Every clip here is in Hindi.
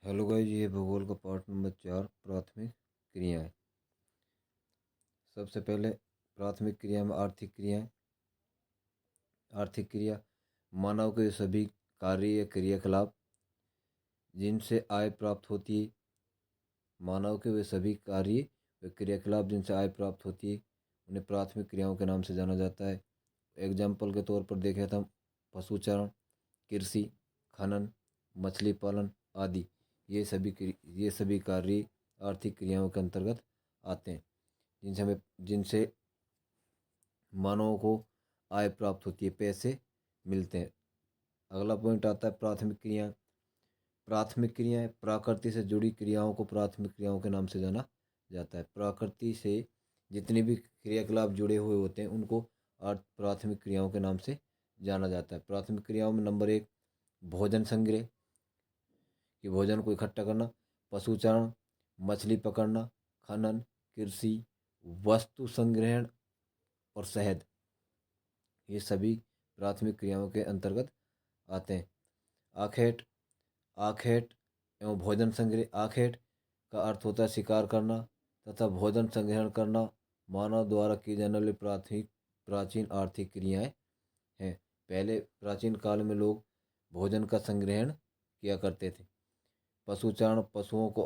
हेलो गाइस, ये भूगोल का पार्ट नंबर 4 प्राथमिक क्रियाएं। सबसे पहले प्राथमिक क्रिया में आर्थिक क्रियाएं। आर्थिक क्रिया मानव के सभी कार्य या क्रियाकलाप जिनसे आय प्राप्त होती है। मानव के वे सभी कार्य व क्रियाकलाप जिनसे आय प्राप्त होती है उन्हें प्राथमिक क्रियाओं के नाम से जाना जाता है। एग्जाम्पल के तौर पर देखें तो पशुचारण, कृषि, खनन, मछली पालन आदि। ये सभी कार्य आर्थिक क्रियाओं के अंतर्गत आते हैं जिनसे मानव को आय प्राप्त होती है, पैसे मिलते हैं। अगला पॉइंट आता है प्राथमिक क्रियाएं। प्राथमिक क्रियाएं प्रकृति से जुड़ी क्रियाओं को प्राथमिक क्रियाओं के नाम से जाना जाता है। प्रकृति से जितनी भी क्रियाकलाप जुड़े हुए होते हैं उनको प्राथमिक क्रियाओं के नाम से जाना जाता है। प्राथमिक क्रियाओं में नंबर 1 भोजन संग्रह, कि भोजन को इकट्ठा करना। पशुचारण, मछली पकड़ना। खनन, कृषि, वस्तु संग्रहण और शहद, ये सभी प्राथमिक क्रियाओं के अंतर्गत आते हैं। आखेट आखेट एवं भोजन संग्रह। आखेट का अर्थ होता है शिकार करना तथा भोजन संग्रहण करना। मानव द्वारा की जाने वाली प्राचीन आर्थिक क्रियाएं हैं। पहले प्राचीन काल में लोग भोजन का संग्रहण किया करते थे। पशुचारण, पशुओं को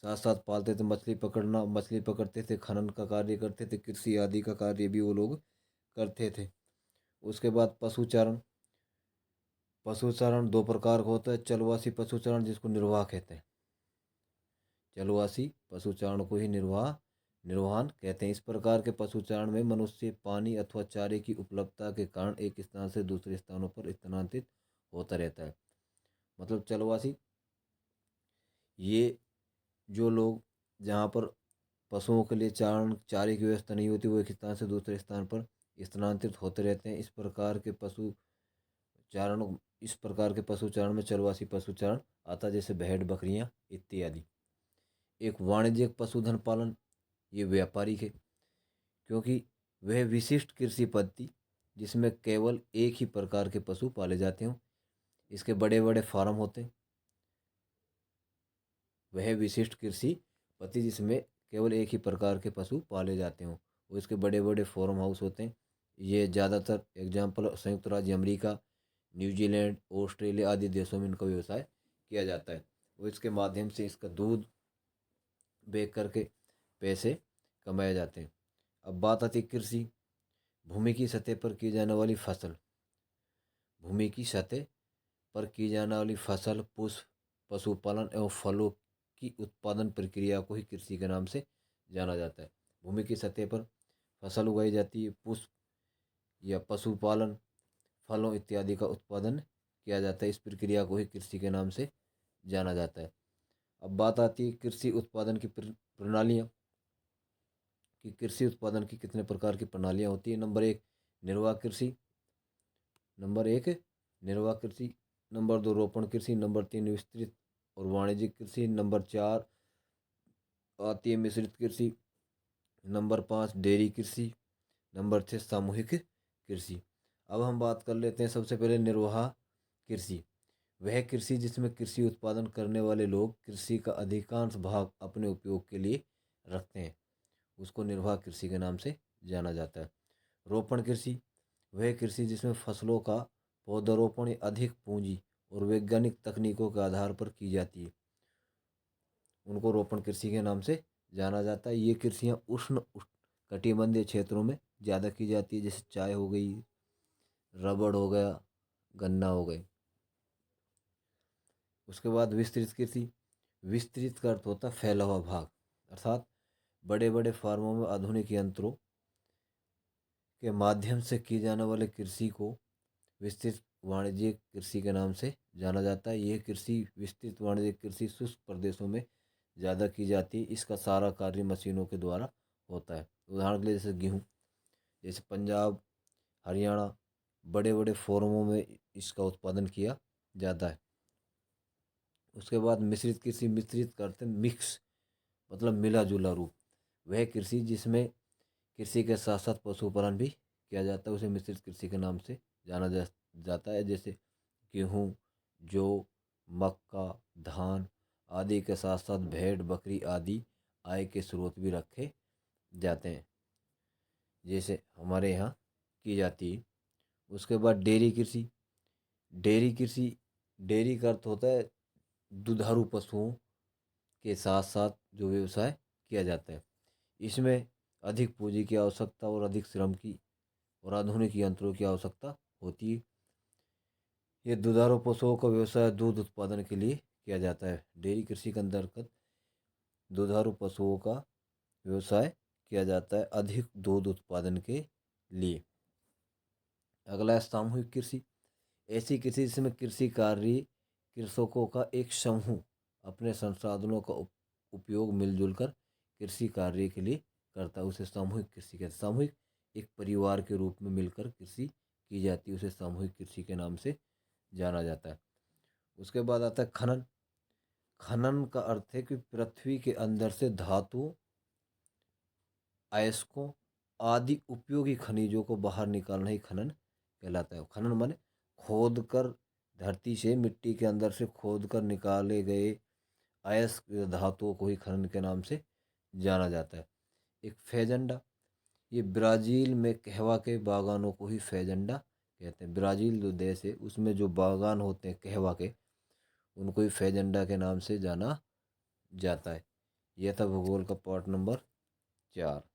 साथ साथ पालते थे। मछली पकड़ते थे। खनन का कार्य करते थे। कृषि आदि का कार्य भी वो लोग करते थे। उसके बाद पशुचारण। पशुचारण दो प्रकार का होता है। चलवासी पशुचारण, जिसको निर्वाह कहते हैं। चलवासी पशुचारण को ही निर्वहन कहते हैं। इस प्रकार के पशुचारण में मनुष्य पानी अथवा चारे की उपलब्धता के कारण एक स्थान से दूसरे स्थानों पर स्थानांतरित होता रहता है। मतलब चलवासी, ये जो लोग जहाँ पर पशुओं के लिए चारे की व्यवस्था नहीं होती, वो एक स्थान से दूसरे स्थान पर स्थानांतरित होते रहते हैं। इस प्रकार के पशुचारण में चरवासी पशुचारण आता है, जैसे भेड़, बकरियां इत्यादि। एक वाणिज्यिक पशुधन पालन, ये व्यापारिक है, क्योंकि वह विशिष्ट कृषि पद्धति जिसमें केवल एक ही प्रकार के पशु पाले जाते हों। इसके बड़े बड़े फार्म होते हैं। वह विशिष्ट कृषि पद्धति जिसमें केवल एक ही प्रकार के पशु पाले जाते हों, और इसके बड़े बड़े फार्म हाउस होते हैं। ये ज़्यादातर एग्जाम्पल संयुक्त राज्य अमेरिका, न्यूजीलैंड, ऑस्ट्रेलिया आदि देशों में इनका व्यवसाय किया जाता है। और इसके माध्यम से इसका दूध बेच करके पैसे कमाए जाते हैं। अब बात आती है कृषि। भूमि की सतह पर की जाने वाली फसल। भूमि की सतह पर की जाने वाली फसल, पुष्प, पशुपालन एवं फलों की उत्पादन प्रक्रिया को ही कृषि के नाम से जाना जाता है। भूमि की सतह पर फसल उगाई जाती है, पुष्प या पशुपालन, फलों इत्यादि का उत्पादन किया जाता है। इस प्रक्रिया को ही कृषि के नाम से जाना जाता है। अब बात आती है कृषि उत्पादन की प्रणालियाँ, कि कृषि उत्पादन की कितने प्रकार की प्रणालियाँ होती है। नंबर एक निर्वाह कृषि। नंबर 2 रोपण कृषि। नंबर 3 विस्तृत और वाणिज्यिक कृषि। नंबर 4 आती है मिश्रित कृषि। नंबर 5 डेयरी कृषि। नंबर 6 सामूहिक कृषि। अब हम बात कर लेते हैं सबसे पहले निर्वाह कृषि। वह कृषि जिसमें कृषि उत्पादन करने वाले लोग कृषि का अधिकांश भाग अपने उपयोग के लिए रखते हैं, उसको निर्वाह कृषि के नाम से जाना जाता है। रोपण कृषि वह कृषि जिसमें फसलों का पौधारोपण अधिक पूंजी और वैज्ञानिक तकनीकों के आधार पर की जाती है, उनको रोपण कृषि के नाम से जाना जाता है। ये कृषियाँ उष्ण कटिबंधीय क्षेत्रों में ज़्यादा की जाती है, जैसे चाय हो गई, रबड़ हो गया, गन्ना हो गए। उसके बाद विस्तृत कृषि। विस्तृत का अर्थ होता है फैला हुआ भाग, अर्थात बड़े बड़े फार्मों में आधुनिक यंत्रों के माध्यम से की जाने वाले कृषि को विस्तृत वाणिज्यिक कृषि के नाम से जाना जाता है। यह कृषि, विस्तृत वाणिज्यिक कृषि, शुष्क प्रदेशों में ज़्यादा की जाती है। इसका सारा कार्य मशीनों के द्वारा होता है। उदाहरण के लिए जैसे गेहूँ, जैसे पंजाब, हरियाणा, बड़े बड़े फॉर्मों में इसका उत्पादन किया जाता है। उसके बाद मिश्रित कृषि। मिश्रित करते मिक्स, मतलब मिला जुला रूप। वह कृषि जिसमें कृषि के साथ साथ पशुपालन भी किया जाता है, उसे मिश्रित कृषि के नाम से जाना जाता है। जैसे गेहूँ, जौ, मक्का, धान आदि के साथ साथ भेड़ बकरी आदि आय के स्रोत भी रखे जाते हैं, जैसे हमारे यहाँ की जाती है। उसके बाद डेयरी कृषि। डेयरी कृषि, डेयरी का अर्थ होता है दुधारू पशुओं के साथ साथ जो व्यवसाय किया जाता है। इसमें अधिक पूंजी की आवश्यकता और अधिक श्रम की और आधुनिक यंत्रों की आवश्यकता होती है। ये दुधारू पशुओं का व्यवसाय दूध उत्पादन के लिए किया जाता है। डेयरी कृषि के अंतर्गत दुधारू पशुओं का व्यवसाय किया जाता है अधिक दूध उत्पादन के लिए। अगला है सामूहिक कृषि। ऐसी कृषि जिसमें कृषि कार्य कृषकों का एक समूह अपने संसाधनों का उपयोग मिलजुल कर कृषि कार्य के लिए करता है, उसे सामूहिक कृषि कहते हैं। सामूहिक एक परिवार के रूप में मिलकर कृषि की जाती है, उसे सामूहिक कृषि के नाम से जाना जाता है। उसके बाद आता है खनन। खनन का अर्थ है कि पृथ्वी के अंदर से धातु, अयस्कों आदि उपयोगी खनिजों को बाहर निकालना ही खनन कहलाता है। खनन माने खोद कर धरती से, मिट्टी के अंदर से खोद कर निकाले गए अयस्क धातुओं को ही खनन के नाम से जाना जाता है। एक फैजेंडा, ये ब्राज़ील में कहवा के बागानों को ही फैजेंडा कहते हैं। ब्राज़ील जो देश है उसमें जो बागान होते हैं कहवा के, उनको ही फैजेंडा के नाम से जाना जाता है। यह था भूगोल का पार्ट नंबर 4।